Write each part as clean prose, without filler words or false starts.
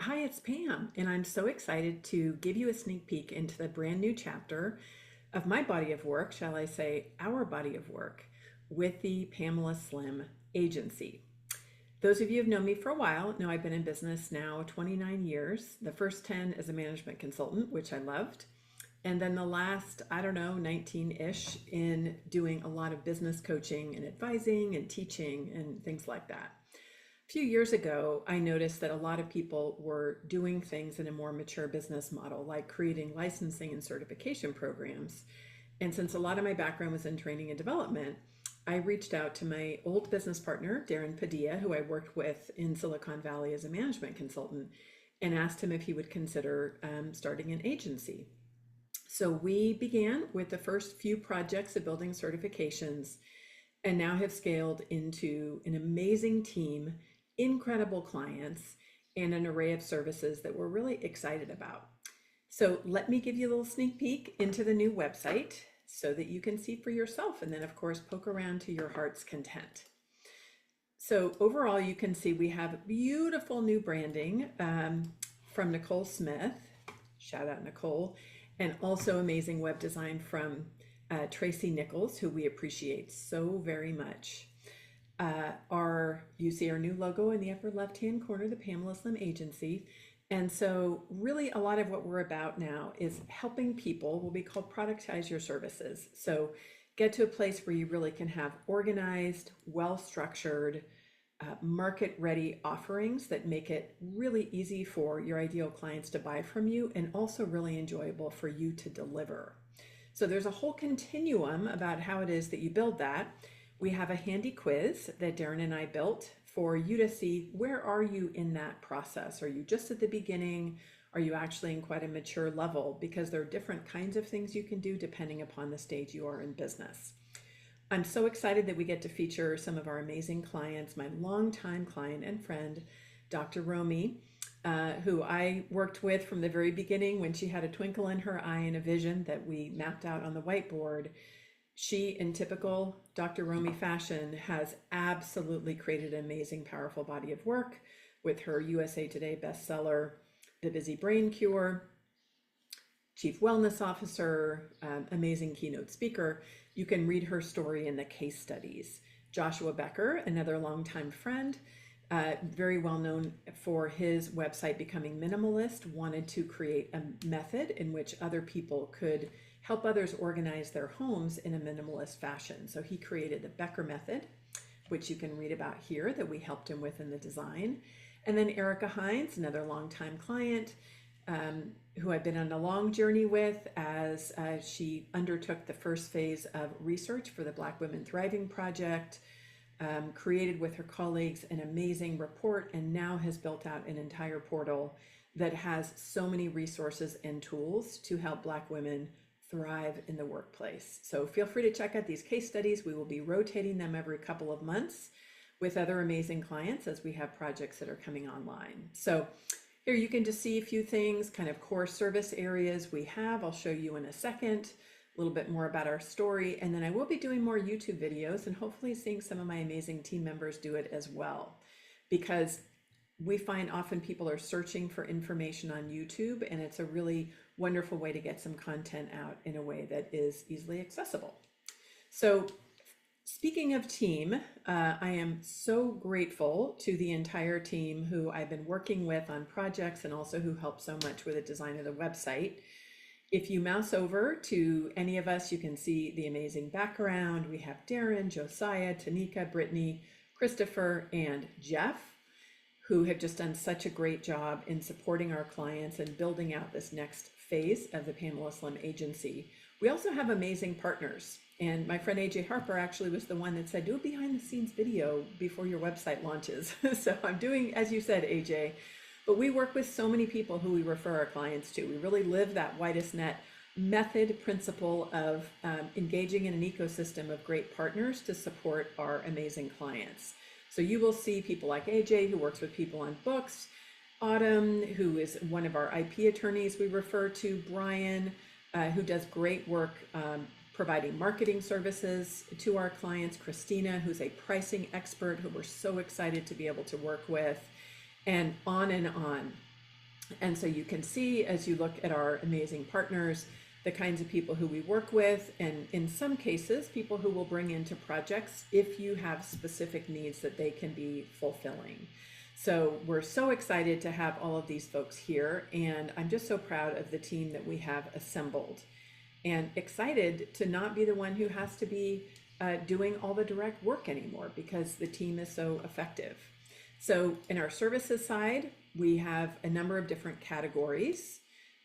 Hi, it's Pam, and I'm so excited to give you a sneak peek into the brand new chapter of my body of work, shall I say, our body of work, with the Pamela Slim Agency. Those of you who've known me for a while know I've been in business now 29 years, the first 10 as a management consultant, which I loved, and then the last, I don't know, 19-ish in doing a lot of business coaching and advising and teaching and things like that. A few years ago, I noticed that a lot of people were doing things in a more mature business model, like creating licensing and certification programs. And since a lot of my background was in training and development, I reached out to my old business partner, Darren Padilla, who I worked with in Silicon Valley as a management consultant, and asked him if he would consider starting an agency. So we began with the first few projects of building certifications and now have scaled into an amazing team, incredible clients, and an array of services that we're really excited about. So let me give you a little sneak peek into the new website so that you can see for yourself, and then of course poke around to your heart's content. So overall, you can see we have beautiful new branding from Nicole Smith, shout out Nicole, and also amazing web design from Tracy Nichols, who we appreciate so very much. You see our new logo in the upper left-hand corner, the Pamela Slim Agency. And so really a lot of what we're about now is helping people, what we call productize your services. So get to a place where you really can have organized, well-structured, market-ready offerings that make it really easy for your ideal clients to buy from you and also really enjoyable for you to deliver. So there's a whole continuum about how it is that you build that. We have a handy quiz that Darren and I built for you to see where are you in that process. Are you just at the beginning? Are you actually in quite a mature level? Because there are different kinds of things you can do depending upon the stage you are in business. I'm so excited that we get to feature some of our amazing clients, my longtime client and friend, Dr. Romy, who I worked with from the very beginning when she had a twinkle in her eye and a vision that we mapped out on the whiteboard. She, in typical Dr. Romy fashion, has absolutely created an amazing, powerful body of work with her USA Today bestseller, The Busy Brain Cure, Chief Wellness Officer, amazing keynote speaker. You can read her story in the case studies. Joshua Becker, another longtime friend, very well known for his website Becoming Minimalist, wanted to create a method in which other people could help others organize their homes in a minimalist fashion. So he created the Becker method, which you can read about here, that we helped him with in the design. And then Erica Hines, another longtime client, who I've been on a long journey with as she undertook the first phase of research for the Black Women Thriving Project, created with her colleagues an amazing report, and now has built out an entire portal that has so many resources and tools to help Black women thrive in the workplace. So feel free to check out these case studies. We will be rotating them every couple of months with other amazing clients as we have projects that are coming online. So here you can just see a few things, kind of core service areas we have. I'll show you in a second a little bit more about our story, and then I will be doing more YouTube videos and hopefully seeing some of my amazing team members do it as well, because we find often people are searching for information on YouTube, and it's a really wonderful way to get some content out in a way that is easily accessible. So speaking of team, I am so grateful to the entire team who I've been working with on projects and also who helped so much with the design of the website. If you mouse over to any of us, you can see the amazing background. We have Darren, Josiah, Tanika, Brittany, Christopher, and Jeff, who have just done such a great job in supporting our clients and building out this next phase of the Pamela Slim Agency. We also have amazing partners. And my friend AJ Harper actually was the one that said, do a behind the scenes video before your website launches. So I'm doing, as you said, AJ, but we work with so many people who we refer our clients to. We really live that widest net method principle of engaging in an ecosystem of great partners to support our amazing clients. So you will see people like AJ, who works with people on books, Autumn, who is one of our IP attorneys we refer to, Brian, who does great work providing marketing services to our clients, Christina, who's a pricing expert who we're so excited to be able to work with, and on and on. And so you can see as you look at our amazing partners, the kinds of people who we work with, and in some cases, people who will bring into projects if you have specific needs that they can be fulfilling. So we're so excited to have all of these folks here, and I'm just so proud of the team that we have assembled, and excited to not be the one who has to be doing all the direct work anymore because the team is so effective. So in our services side, we have a number of different categories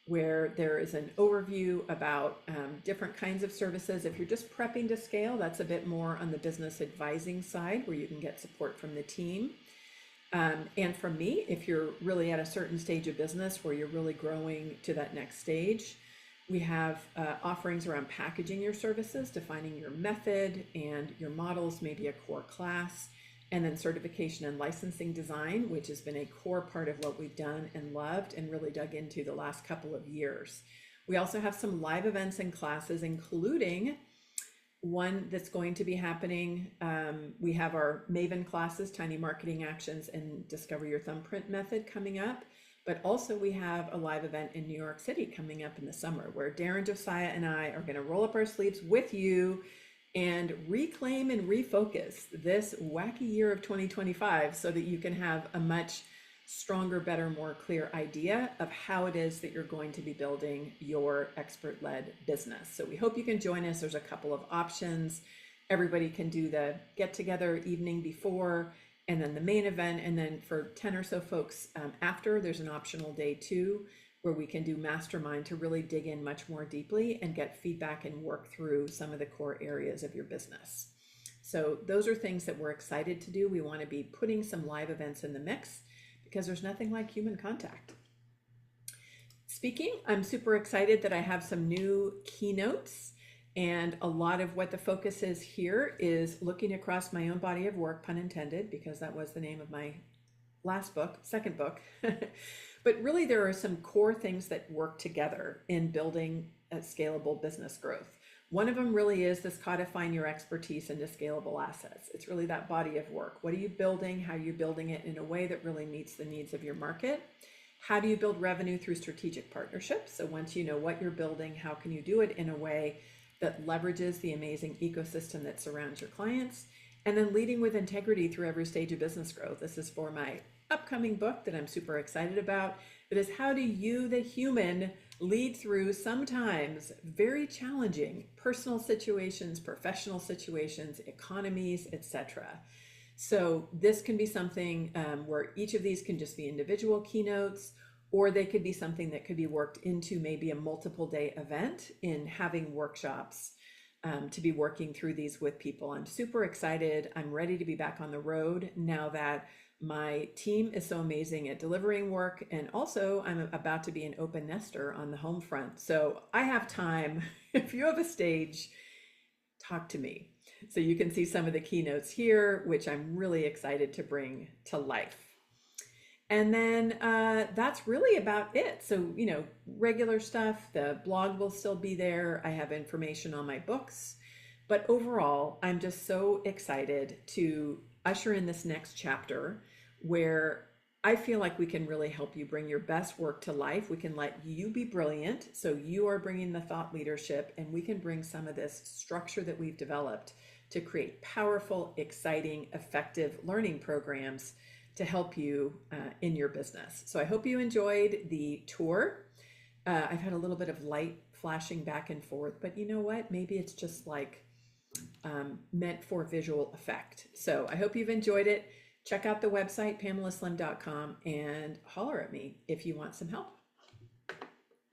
where there is an overview about different kinds of services. If you're just prepping to scale, that's a bit more on the business advising side where you can get support from the team. And from me, if you're really at a certain stage of business where you're really growing to that next stage, we have offerings around packaging your services, defining your method and your models, maybe a core class, and then certification and licensing design, which has been a core part of what we've done and loved and really dug into the last couple of years. We also have some live events and classes, including one that's going to be happening. We have our Maven classes, Tiny Marketing Actions and Discover Your Thumbprint Method coming up. But also we have a live event in New York City coming up in the summer where Darren, Josiah, and I are going to roll up our sleeves with you and reclaim and refocus this wacky year of 2025 so that you can have a much stronger, better, more clear idea of how it is that you're going to be building your expert-led business. So we hope you can join us. There's a couple of options. Everybody can do the get-together evening before, and then the main event. And then for 10 or so folks after, there's an optional day too, where we can do mastermind to really dig in much more deeply and get feedback and work through some of the core areas of your business. So those are things that we're excited to do. We want to be putting some live events in the mix because there's nothing like human contact. Speaking, I'm super excited that I have some new keynotes, and a lot of what the focus is here is looking across my own body of work, pun intended, because that was the name of my last book, second book. But really there are some core things that work together in building a scalable business growth. One of them really is this codifying your expertise into scalable assets. It's really that body of work. What are you building? How are you building it in a way that really meets the needs of your market? How do you build revenue through strategic partnerships? So once you know what you're building, how can you do it in a way that leverages the amazing ecosystem that surrounds your clients? And then leading with integrity through every stage of business growth. This is for my upcoming book that I'm super excited about. It is how do you, the human, lead through sometimes very challenging personal situations, professional situations, economies, etc. So this can be something where each of these can just be individual keynotes, or they could be something that could be worked into maybe a multiple day event in having workshops to be working through these with people. I'm super excited. I'm ready to be back on the road now that my team is so amazing at delivering work, and also I'm about to be an open nester on the home front. So I have time. If you have a stage, talk to me. So you can see some of the keynotes here, which I'm really excited to bring to life. And then that's really about it. So, regular stuff, the blog will still be there. I have information on my books. But overall, I'm just so excited to usher in this next chapter where I feel like we can really help you bring your best work to life. We can let you be brilliant. So you are bringing the thought leadership, and we can bring some of this structure that we've developed to create powerful, exciting, effective learning programs to help you in your business. So I hope you enjoyed the tour. I've had a little bit of light flashing back and forth, but you know what? Maybe it's just like meant for visual effect. So I hope you've enjoyed it. Check out the website, pamelaslim.com, and holler at me if you want some help.